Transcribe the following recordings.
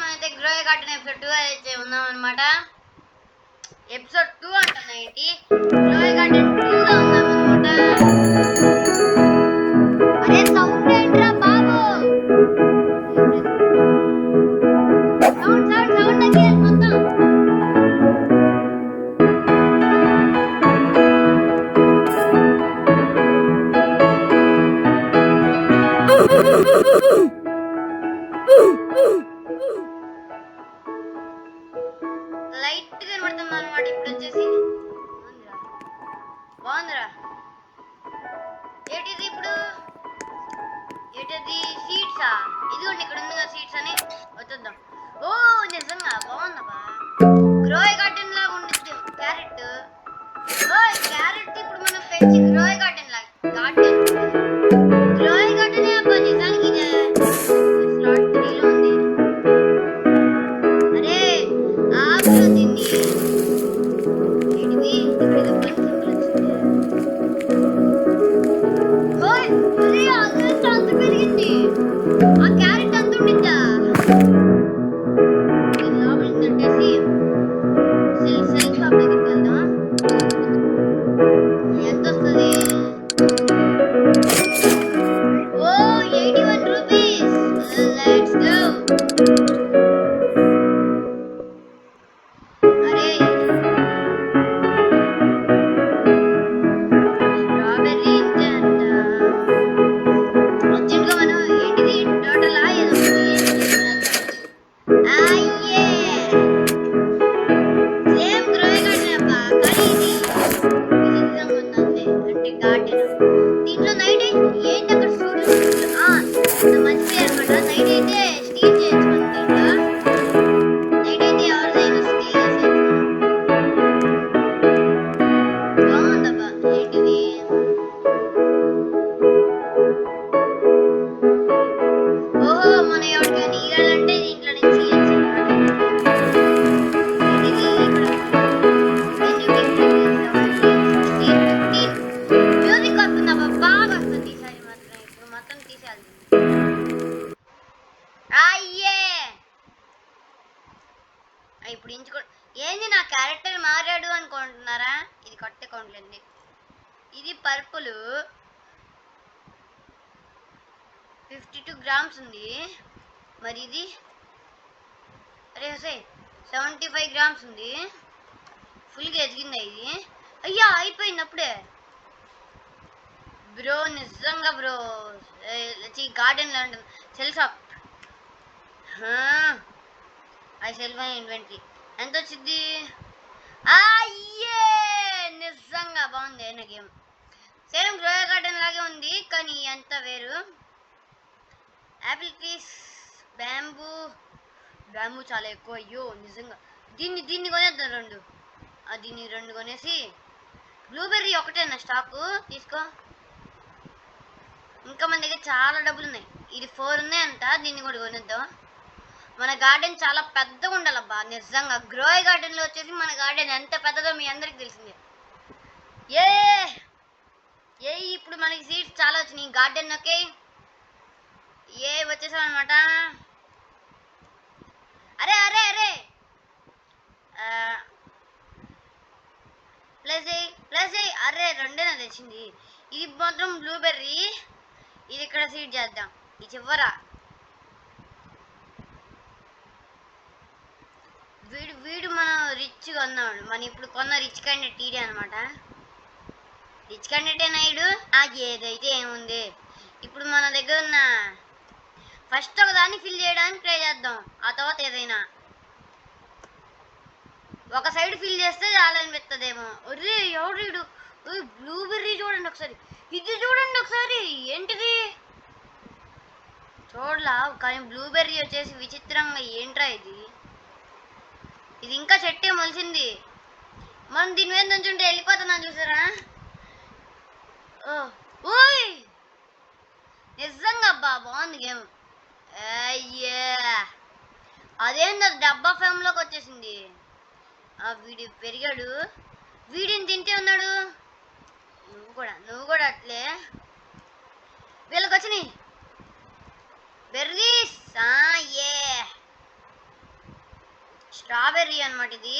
మనమైతే గ్రోయ్ garden episode 2 అయితే ఉన్నాం అనమాట. ఎపిసోడ్ 2 అంటున్నా ఏంటి, గ్రోయ్ గార్డెన్ 2 లో ఉన్నాం అనమాట. అరే సౌండ్ ఏంట్రా బాబు, సౌండ్ తగ్గియాలి మొత్తం. లైట్ గా కనబడుతుంది అనమాట. ఇప్పుడు వచ్చేసి బాగుందిరా. ఏంటిది ఇప్పుడు, ఏంటది సీడ్సా? ఇదిగోండి ఇక్కడ ఉంది కదా సీడ్స్ అని వచ్చేద్దాం. ఓ నిజంగా బాగుందబ్బా, గ్రోయ్ గార్డెన్ లాగా ఉండిద్ది క్యారెట్. ఓ క్యారెట్ ఇప్పుడు మనం పెంచి గ్రోయ్ గార్డెన్ లాగా గ్రోయ్ గార్డెన్ అబ్బా నిజానికి ఇదే స్లాట్ 3 లో ఉంది. అరే ఆకులు తిని ఏంటిది ఇక్కడ ఏదో పని సింబల్ వచ్చింది. ఓయ్ అరే అంత పెరిగింది, ఆ క్యారెట్ అంత ఉండిద్దా? లోపలికి తట్టేసి సెల్ షాప్ దగ్గరికి వెళ్దాం. ఎంత వస్తుంది? ఓ 81 రూపీస్. Let's go. అరే స్ట్రాబెర్రీ ఇంతే అంట. అర్జెంట్గా మనం ఏంటిది టోటల్ ఏదో అయ్యే సేమ్ గ్రోయ్ గార్డెన్ అబ్బా, కానీ ఇది విచిత్రంగా ఉందండి. అంటే గార్డెన్ దీంట్లో నైట్ ఏంటి అక్కడ సూర్యుడు మంచిది అనమాట. నైట్ అయితే స్టీల్ చేయొచ్చు మనం దీంట్లో. నైట్ అయితే ఎవరిదైనా స్టీల్ చేసేయచ్చు మనం. బాగుందబ్బా. ఏంటిది ఓహో మన ఎవరికైనా ఇవ్వాలంటే దీంట్లో నుంచి ఇవ్వచ్చు అనమాట. ఇది మ్యూజిక్ వస్తుందబ్బా, బాగా వస్తుంది ఈసారి మాత్రం. ఇప్పుడు మొత్తం తీసేయాలి. అయ్యే ఇప్పుడు ఇంచుకో ఏంది నా క్యారెక్టర్ మారాడు అనుకుంటున్నారా? ఇది కొత్త అకౌంట్లేండి. ఇది పర్పుల్ 52 గ్రామ్స్ ఉంది. మరి ఇది అరే హసే 75 గ్రామ్స్ ఉంది. ఫుల్గా ఎదిగిందా ఇది? అయ్యా అయిపోయింది అప్పుడే బ్రో. నిజంగా బ్రో గార్డెన్లో ఉంటుంది cell shop. I sell my inventory. ఎంత వచ్చింది? అయ్యే నిజంగా బాగుంది నా గేమ్. సేమ్ గ్రోయ్ గార్డెన్ లాగే ఉంది కానీ ఎంత వేరు. యాపిల్ ట్రీస్, బ్యాంబూ చాలా ఎక్కువ. అయ్యో నిజంగా దీన్ని కొనేద్దాం 2. దీన్ని 2 కొనేసి బ్లూబెర్రీ ఒకటేనా స్టాకు తీసుకో. ఇంకా మన దగ్గర చాలా డబ్బులు ఉన్నాయి. ఇది 4 ఉన్నాయంట, దీన్ని కూడా కొనేద్దాం. మన గార్డెన్ చాలా పెద్దగా ఉండాలబ్బా నిజంగా. గ్రోయ్ గార్డెన్లో వచ్చేసి మన గార్డెన్ ఎంత పెద్దదో మీ అందరికి తెలిసిందే. ఏ ఇప్పుడు మనకి సీడ్స్ చాలా వచ్చినాయి గార్డెన్. ఓకే వచ్చేసాం అనమాట. అరే అరే అరే ప్లస్ అరే 2 తెచ్చింది. ఇది మాత్రం బ్లూబెర్రీ. ఇది ఇక్కడ సీడ్ చేద్దాం. ఈ చివరా వీడు మనం రిచ్గా ఉన్నాడు. మనం ఇప్పుడు కొన్న రిచ్ క్యాండిడేట్ టీడీ అనమాట. Rich candidate Naidu. ఏదైతే ఏముంది, ఇప్పుడు మన దగ్గర ఉన్న ఫస్ట్ ఒకదాన్ని ఫిల్ చేయడానికి ట్రై చేద్దాం. ఆ తర్వాత ఏదైనా ఒక సైడ్ ఫిల్ చేస్తే చాలనిపిస్తుందేమో. ఒరే ఎవడు బ్లూబెర్రీ చూడండి ఒకసారి, ఇది చూడండి ఒకసారి. ఏంటిది చూడలా? కానీ బ్లూబెర్రీ వచ్చేసి విచిత్రంగా ఏంట్రా ఇది ఇంకా చెట్టే మొలిసింది. మనం దీని మీద నుంచి ఉంటే వెళ్ళిపోతున్నాం చూసారా? ఓయ్ నిజంగా అబ్బా బాగుంది గేమ్. అయ్యా అదేందో డబ్బా ఫేమ్లోకి వచ్చేసింది. వీడి పెరిగాడు, వీడిని తింటే ఉన్నాడు. నువ్వు కూడా అట్లే. వీళ్ళకి వచ్చినాయి బెర్రీస్. స్ట్రాబెర్రీ అనమాట ఇది.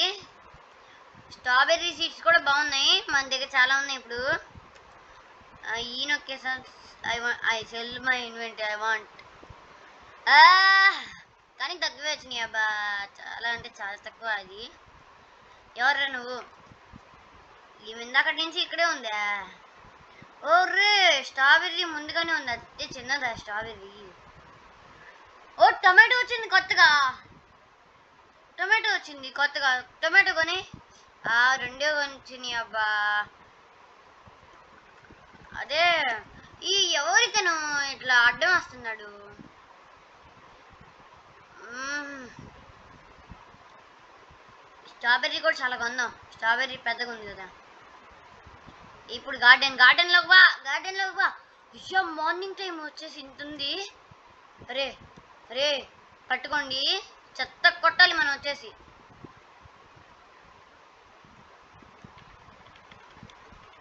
స్ట్రాబెర్రీ సీడ్స్ కూడా బాగున్నాయి, మన దగ్గర చాలా ఉన్నాయి. ఇప్పుడు ఈ నొక్కేసాను. I sell my inventory I want. కానీ తక్కువే వచ్చినాయి అబ్బా, చాలా అంటే చాలా తక్కువ. అది ఎవర్రా నువ్వు? ఈ ఇందాకటి నుంచి ఇక్కడే ఉందా? ఓర్రే స్ట్రాబెర్రీ ముందుగానే ఉంది, అదే చిన్నదా స్ట్రాబెర్రీ. ఓ టొమాటో వచ్చింది కొత్తగా, టొమాటో వచ్చింది కొత్తగా. టొమాటో కొని రెండే వచ్చినాయి అబ్బా. అదే ఈ ఎవరికను ఇట్లా అడ్డం వస్తున్నాడు. స్ట్రాబెర్రీ కూడా చాలా కొందాం, స్ట్రాబెర్రీ పెద్దగా ఉంది కదా. ఇప్పుడు గార్డెన్లోకి వా. అయ్యో మార్నింగ్ టైం వచ్చేసి ఇంతుంది. అరే అరే పట్టుకోండి, చెత్త కొట్టాలి మనం వచ్చేసి.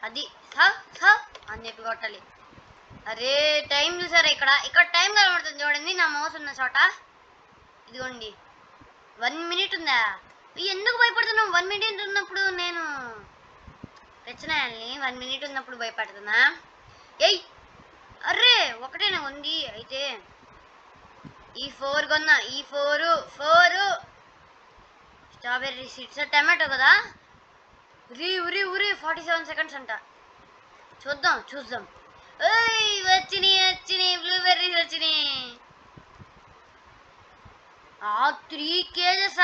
అది అని చెప్పి కొట్టాలి. అరే టైం చూసారా? ఇక్కడ టైం కనబడుతుంది చూడండి, నా మౌస్ ఉన్న చోట. ఇదిగోండి 1 minute ఉందా? ఎందుకు భయపడుతున్నావు? 1 minute ఉన్నప్పుడు నేను తెచ్చినాయాలని 1 minute ఉన్నప్పుడు భయపడుతున్నా. ఏయ్ అర్రే ఒకటేనా ఉంది అయితే. ఈ 4 కొన్నా, ఈ 4 స్ట్రాబెర్రీ సీడ్స్. టమాటో కదా, ఉరి 47 seconds అంట. చూద్దాం. వచ్చినాయి బ్లూబెర్రీస్ వచ్చినాయి. 3 kgs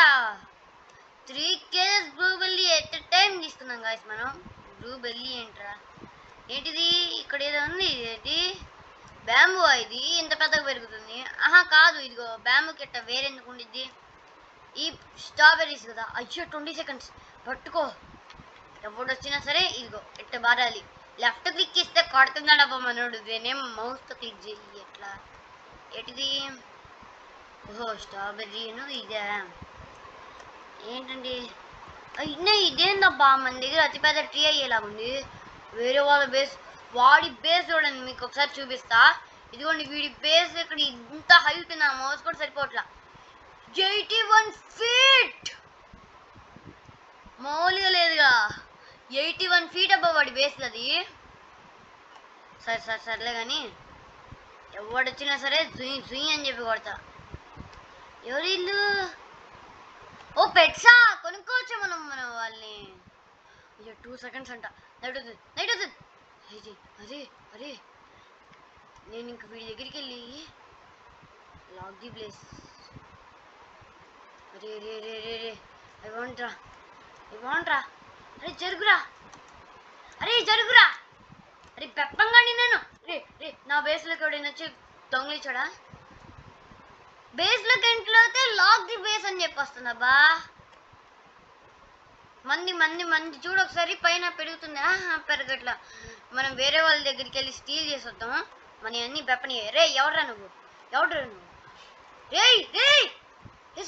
3 kgs blueberry at time తీసుకున్నాం గాయస్ మనం. బ్లూబెర్రీ ఏంటిది? ఇక్కడ ఏదో ఉంది, ఇది బ్యాంబూ. ఇది ఇంత పెద్దగా పెరుగుతుంది? కాదు, ఇదిగో బ్యాంబూ కిట్ట వేరెందుకు ఉండిద్ది? ఈ స్ట్రాబెర్రీస్ కదా. అయ్యో 20 seconds పట్టుకో. ఎవడు వచ్చినా సరే ఇదిగో ఇట్ట బారాలి. లెఫ్ట్ క్లిక్ ఇస్తే కొడుతున్నాడబ్బా మనోడు. నేనేం మౌస్తో క్లిక్ చేయి ఎట్లా? ఏంటిది? ఓహో స్ట్రాబెర్రీను ఇదే. ఏంటండి ఇదేందబ్బా, మన దగ్గర అతిపెద్ద ట్రీ అయ్యేలాగుంది. వేరే వాళ్ళ బేస్, వాడి బేస్ చూడండి, మీకు ఒకసారి చూపిస్తా. ఇదిగోండి వీడి బేస్ ఇక్కడ ఇంత హైట్, నా మౌస్ కూడా సరిపోట్లా. 81 feet, మామూలుగా లేదుగా. 81 feet అబ్బా వాడి బేస్. అది సర్లే కానీ ఎవడొచ్చినా సరే జుయి అని చెప్పి కొడతా. ఎవరి ఇల్లు? ఓ పెట్సా కొనుక్కోవచ్చు మనం వాళ్ళని. అయ్యో 2 seconds అంట. నైట్ అవుతుంది. అరే నేను ఇంక వీడి దగ్గరికి వెళ్ళి లాక్ ది ప్లేస్. అరే ఐ వాంట్రా. అరే జరుగురా. అరే పెప్పంగాని నేను. రే నా బేస్లోకి ఎవడైనా వచ్చి దొంగలిచ్చాడా? బేస్లోకి ఎంట్లో అయితే లాక్ ది బేస్ అని చెప్పి వస్తుందబ్బా. మంది చూడు ఒకసారి, పైన పెరుగుతుందా? పెరగట్లా. మనం వేరే వాళ్ళ దగ్గరికి వెళ్ళి స్టీల్ చేసి వద్దాం. మన అన్ని పెప్పని. రే ఎవడ్రా నువ్వు? రే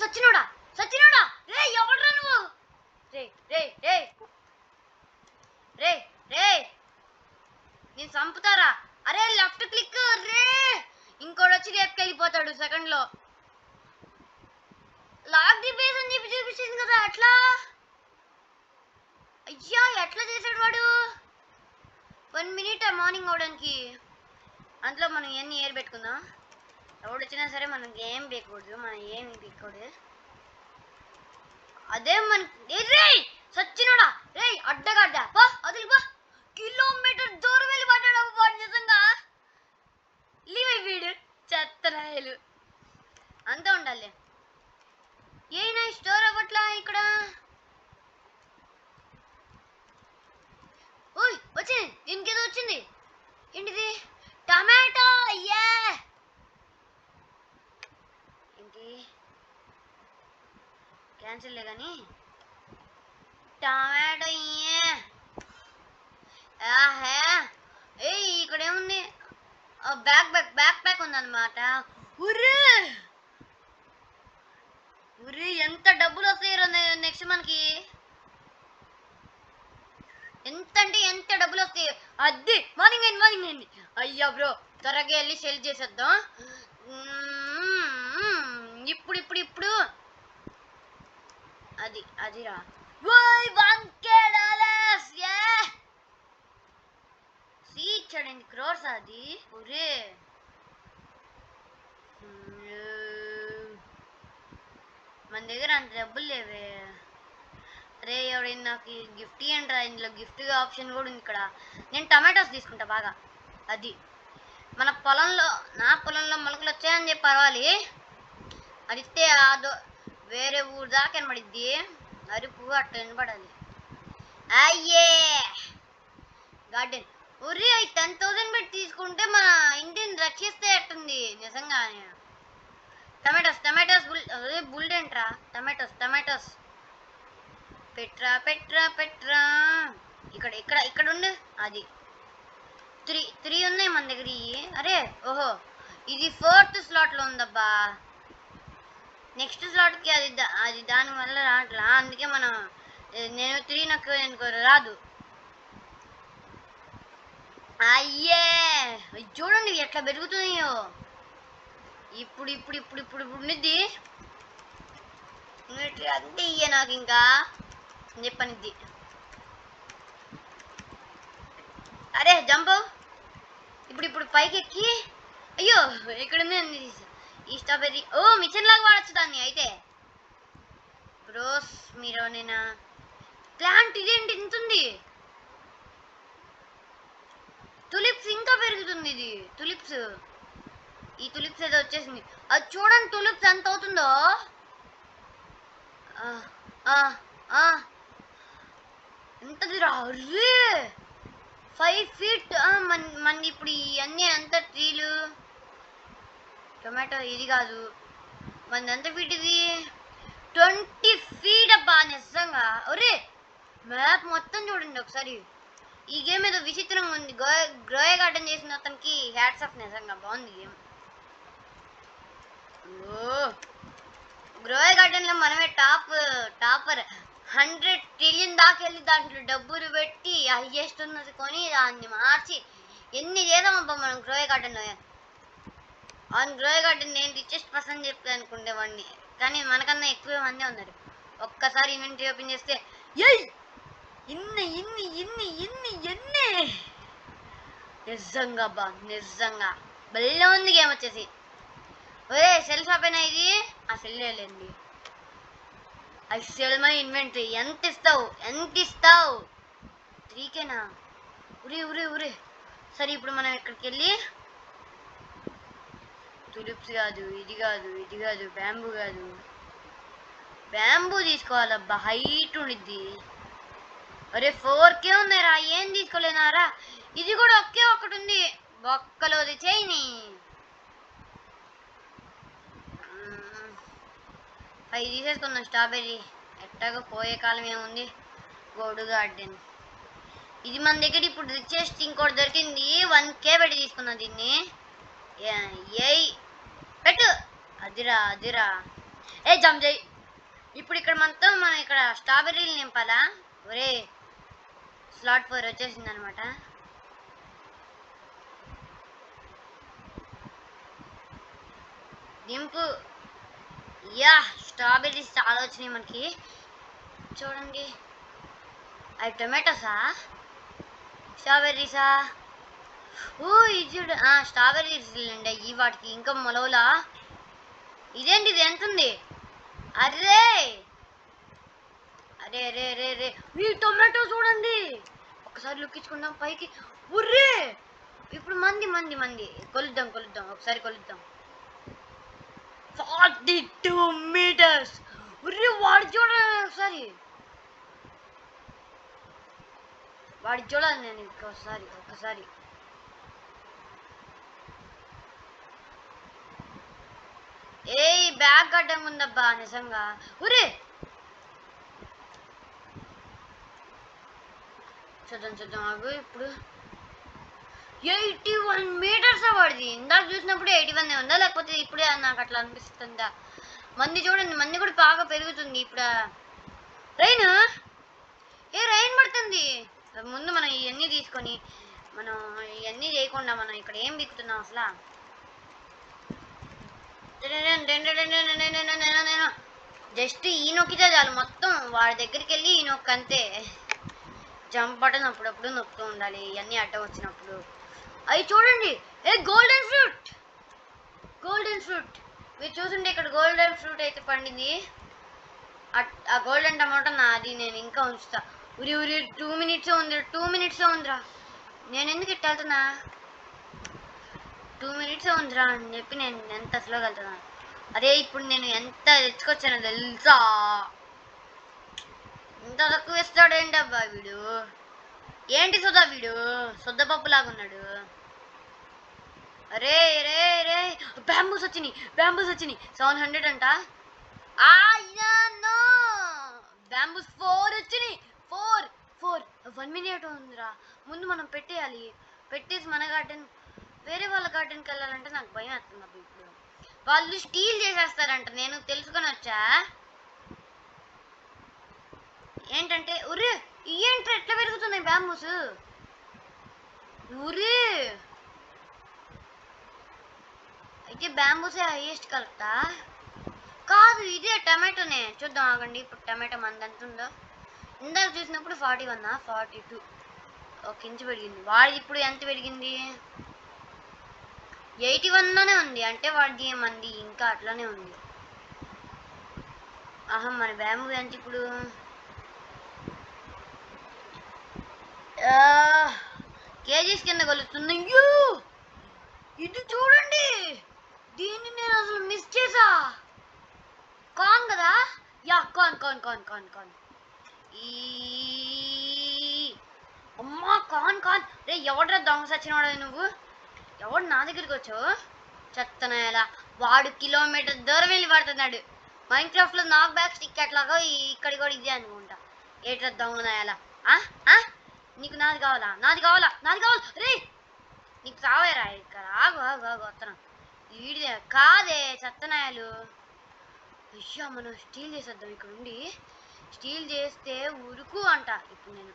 సచ్చినోడా రే ఎవడ్రా నువ్వు? రే నేను చంపుతారా? అరే లెఫ్ట్ క్లిక్. రే ఇంకోటి వచ్చి రేపుకి వెళ్ళిపోతాడు సెకండ్లో. లాక్ ది బేస్ అని చెప్పి చూపించింది కదా, అట్లా. అయ్యా ఎట్లా చేశాడు వాడు? 1 minute మార్నింగ్ అవడానికి. అందులో మనం ఇవన్నీ ఏర్ పెట్టుకుందాం. ఎవడు వచ్చినా సరే మనకి ఏం పీకూడదు, మనం ఏమి పీకూడదు. అదే మనకి. రే సచ్చినోడా రే అడ్డగడ్డ అదిలిపా. కిలోమీటర్ దూరం వెళ్ళి పడ్డాడు వాడు నిజంగా. వీడు చెత్తరాయలు అంతా ఉండాలి. ఏనా స్టోర్ అవ్వట్లా ఇక్కడ? ఓయ్ వచ్చింది, దీనికి ఏదో వచ్చింది. ఏంటిది? టమాటో. ఏంటి క్యాన్సిల్ కానీ టమాటో. ఇక్కడ ఏముంది? బ్యాక్ ప్యాక్ ఉందన్నమాట. ఉరి ఎంత డబ్బులు వస్తాయో నెక్స్ట్ మనకి. ఎంత డబ్బులు వస్తాయి? అది మార్నింగ్ అయింది. అయ్యా బ్రో త్వరగా వెళ్ళి సెల్ చేసేద్దాం. ఇప్పుడు అదిరా. ఓయ్ $1K సీ ఇచ్చాడు. 8 crores అది. ఒరే మన దగ్గర అంత డబ్బులు లేవే. అరే ఎవడైనా నాకు గిఫ్ట్ ఇవ్వండి రా. ఇందులో గిఫ్ట్ ఆప్షన్ కూడా ఉంది ఇక్కడ. నేను టమాటోస్ తీసుకుంటా బాగా. అది మన పొలంలో, నా పొలంలో మొలకలు వచ్చాయని చెప్పి పర్వాలి. అడిగితే వేరే ఊరు దాకా వినబడిద్ది. అరుపు అట్లా వినపడాలి. అయ్యే గార్డెన్. ఒరే 10,000 పెట్టి తీసుకుంటే మన ఇంటిని రక్షిస్తే ఎట్టుంది నిజంగానే. టమాటోస్ బుల్డ్ ఏంట్రా. Tomatoes Petra. ఇక్కడ ఉండు. అది 3 ఉన్నాయి మన దగ్గర. అరే ఓహో ఇది 4th స్లాట్లో ఉందబ్బా. నెక్స్ట్ స్లాట్కి అది దానివల్ల రావట్లా. అందుకే మనం నేను 3 నాకు రాదు. అయ్యే చూడండి ఎట్లా పెరుగుతున్నాయో. ఇప్పుడు ఉండిద్ది. అంతే ఇయ్య నాకు ఇంకా చెప్పనిద్ది. అరే జంప్. ఇప్పుడు పైకి ఎక్కి. అయ్యో ఎక్కడుంది ఈ స్ట్రాబెర్రీ. ఓ మిషన్ లాగా వాడచ్చు దాన్ని అయితే. బ్రోస్ మీరేనా ప్లాంట్ ఇదేంటి ఇంతుంది. తులిప్స్ ఇంకా పెరుగుతుంది. ఇది తులిప్స్. ఈ తులిప్స్ ఏదో వచ్చేసింది. అది చూడండి తులిప్స్ ఎంత అవుతుందో. ఎంతది రా. 5 feet. మన ఇప్పుడు ఇవన్నీ ఎంత ట్రీలు. టొమాటో ఇది కాదు. మన ఎంత ఫీట్ ఇది. 20 feet అబ్బా నిజంగా. ఒరే మ్యాప్ మొత్తం చూడండి ఒకసారి. ఈ గేమ్ ఏదో విచిత్రంగా ఉంది. గ్రోయ్ గార్డెన్ చేసిన అతనికి హ్యాట్స్ ఆఫ్. నిజంగా బాగుంది గేమ్. గ్రోయ్ గార్డెన్ లో మనమే టాపర్. 100 trillion దాకా వెళ్ళి దాంట్లో డబ్బులు పెట్టి హైయెస్ట్ ఉన్నది కొని దాన్ని మార్చి ఎన్ని చేద్దామబ్బా మనం గ్రోయ్ గార్డెన్ లో. గ్రోయ్ గార్డెన్ నేను రిచెస్ట్ పర్సన్ చెప్పి అనుకునేవాడిని. కానీ మనకన్నా ఎక్కువ మంది ఉన్నారు. ఒక్కసారి ఇన్వెంటరీ ఓపెన్ చేస్తే ఇన్ని నిజంగా బా నిజంగా భలే ఉంది గేమ్ వచ్చేసి. ఒరే సెల్ షాప్ అయినా ఇది. ఆ సెల్ లేండి. I sell my inventory. ఎంత ఇస్తావు 3Kనా. ఉరే సరే ఇప్పుడు మనం ఇక్కడికి వెళ్ళి తులిప్స్ కాదు, ఇది కాదు, బ్యాంబూ తీసుకోవాలబ్బా. హైట్ ఉండిద్ది. అరే 4K ఉన్నాయిరా. ఏం తీసుకోలేనారా. ఇది కూడా ఒకటి ఉంది. బొక్కలోది చేయని 5 తీసేసుకున్నాం. స్ట్రాబెర్రీ ఎట్టాగో పోయే కాలం ఏముంది. గోడు గార్డెన్ ఇది మన దగ్గర ఇప్పుడు రిచెస్ట్ ఇంకోటి దొరికింది. 1K పెట్టి తీసుకున్నాం దీన్ని. పెట్టు. అదిరా జంప్ చేయి. ఇప్పుడు ఇక్కడ మొత్తం మనం ఇక్కడ స్ట్రాబెర్రీలు నింపాలా. ఒరే స్లాట్ 4 వచ్చేసింది అనమాట. నింపు. స్ట్రాబెర్రీస్ చాలా వచ్చినాయి మనకి. చూడండి అవి టొమాటోసా స్ట్రాబెర్రీసా. ఇది చూడు. స్ట్రాబెర్రీస్ అండి ఈ వాటికి ఇంకా మొలవలా. ఇదేంటి ఇది ఎంత ఉంది. అరే ఈ టొమాటో చూడండి. ఒకసారి లుక్కించుకుందాం పైకి. ఉర్రే ఇప్పుడు మంది కొలుద్దాం ఒకసారి కొలుద్దాం. 42 meters. ఉర్రే వాడు చూడాలి ఒకసారి. నేను ఒక్కసారి బ్యాగ్ గడ్డం ఉందబ్బా నిజంగా. ఉరే చూద్దాం అవి. ఇప్పుడు 81 meters వాడిది. ఇందాక చూసినప్పుడు 81 ఉందా లేకపోతే ఇప్పుడే నాకు అట్లా అనిపిస్తుందా. మంది చూడండి. మంది కూడా బాగా పెరుగుతుంది. ఇప్పుడు రైన్ పడుతుంది. ముందు మనం ఇవన్నీ తీసుకొని మనం ఇవన్నీ చేయకుండా మనం ఇక్కడ ఏం బిక్కుతున్నాం అసలు. జస్ట్ ఈ నొక్కితే చాలు మొత్తం వాడి దగ్గరికి వెళ్ళి ఈ నొక్కు అంతే. జంప్ బటన్ అప్పుడప్పుడు నొక్కుతూ ఉండాలి ఇవన్నీ అడ్డం వచ్చినప్పుడు. అవి చూడండి, గోల్డెన్ ఫ్రూట్. మీరు చూస్తుంటే ఇక్కడ గోల్డెన్ ఫ్రూట్ అయితే పండింది. ఆ గోల్డెన్ టమాటో నాది, నేను ఇంకా ఉంచుతా. ఉరి 2 minutes ఉందిరా. నేను ఎందుకు ఇట్ట వెళ్తున్నా? 2 minutes ఉందిరా అని చెప్పి నేను ఎంత స్లోగా వెళ్తున్నా. అదే ఇప్పుడు నేను ఎంత తెచ్చుకొచ్చానో తెలుసా? ఇంత తక్కువ ఇస్తాడేంటి అబ్బా వీడు? ఏంటి సుధా వీడు శుద్ధపప్పు లాగా ఉన్నాడు. అరే రే రే బ్యాంబూస్ వచ్చినాయి 700 అంట. బ్యాంబూస్ 4 వచ్చినాయి. 1 minute ఉందిరా. ముందు మనం పెట్టేయాలి. పెట్టేసి మన గార్డెన్ వేరే వాళ్ళ గార్డెన్కి వెళ్ళాలంటే నాకు భయం వేస్తుంది అబ్బా. ఇప్పుడు వాళ్ళు స్టీల్ చేసేస్తారంట, నేను తెలుసుకొని వచ్చా. ఏంటంటే ఉరి ఏంటి ఎట్లా పెరుగుతున్నాయి బ్యాంబూస్? ఉరి అయితే బ్యాంబూసే హైయెస్ట్ కలుపుతా కాదు, ఇదే టమాటోనే. చూద్దాం ఆగండి ఇప్పుడు టమాటో మంది ఎంత ఉందో. ఇందాక చూసినప్పుడు 41 42 ఒక ఇంచు పెరిగింది. వాడిది ఇప్పుడు ఎంత పెరిగింది? 81లోనే ఉంది. అంటే వాడిది మంది ఇంకా అట్లానే ఉంది. మన బ్యాంబూ ఎంత ఇప్పుడు? కేజీస్ కింద కలుస్తుంది. ఇది చూడండి, దీన్ని నేను అసలు మిస్ చేసా. కాన్ కదా? యా కాన్. అమ్మా కాన్ రే ఎవడ్రా దొంగ సచ్చినవాడు నువ్వు? ఎవడు నా దగ్గరికి వచ్చావు? చెత్తనాయాల వాడు కిలోమీటర్ దూరం వెళ్ళి పడుతున్నాడు. మైన్క్రాఫ్ట్ లో నాక్ బ్యాక్ స్టిక్ ఎట్లాగో ఇక్కడ కూడా ఇదే అనుకుంటా. ఏట్రా దొంగనాయాల? నీకు నాది కావాలా రే నీకు సావేరా ఇక్కడ. ఆగు వస్తున్నాం. వీడిదే కాదే చెత్తనాయాలు. అయ్యా మనం స్టీల్ చేసేద్దాం. ఇక్కడ ఉండి స్టీల్ చేస్తే ఉరుకు అంట. ఇప్పుడు నేను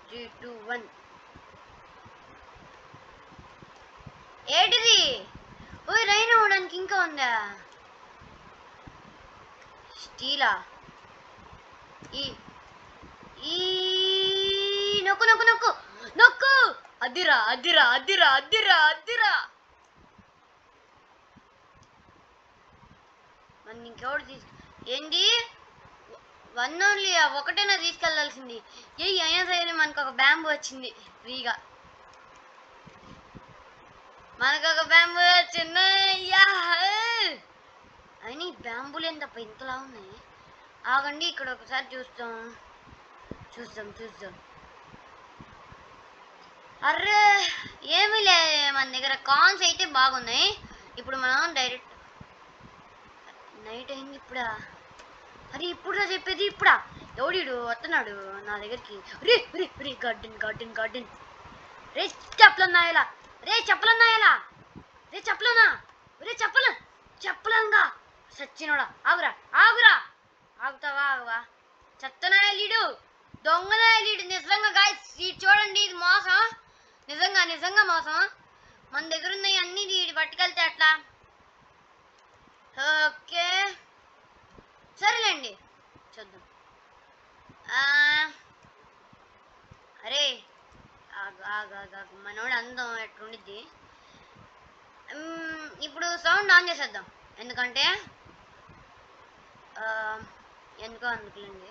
3 2 1 ఏంటిది? రైన్ అవ్వడానికి ఇంకా ఉందా? స్టీలా? ఈ నొక్కు. అద్దిరా. మన ఇంకెవడు ఏంది 1 ఓన్లీ ఒకటేనా తీసుకెళ్లాల్సింది? అయినా సరే మనకు ఒక బ్యాంబూ వచ్చింది ఫ్రీగా. అయినా ఈ బ్యాంబూలు ఏం తప్ప ఇంతలా ఉన్నాయి. ఆగండి ఇక్కడ ఒకసారి చూద్దాం. అర్రే ఏమీ లే, మన దగ్గర కాన్స్ అయితే బాగున్నాయి. ఇప్పుడు మనం డైరెక్ట్ నైట్ అయింది ఇప్పుడా? అరే ఇప్పుడురా చెప్పేది ఇప్పుడా? ఎవడు వస్తున్నాడు నా దగ్గరికి? రే గార్డెన్ రే చెప్పలన్నాయలా చెప్పలంగా సచ్చినోడా. ఆగురా ఆగుతావా? చెత్తనాయలీడు దొంగనాయలీడు నిజంగా గాయ్స్. ఇది చూడండి, ఇది మోసం. నిజంగా మోసం. మన దగ్గర ఉన్నాయి అన్ని వీడి పట్టుకెళ్తే అట్లా. ఓకే సరేలేండి చూద్దాం. అరే మనోడు అందం ఎట్లుండిద్ది. ఇప్పుడు సౌండ్ ఆన్ చేసేద్దాం. ఎందుకంటే ఎందుకో అందుకులేండి.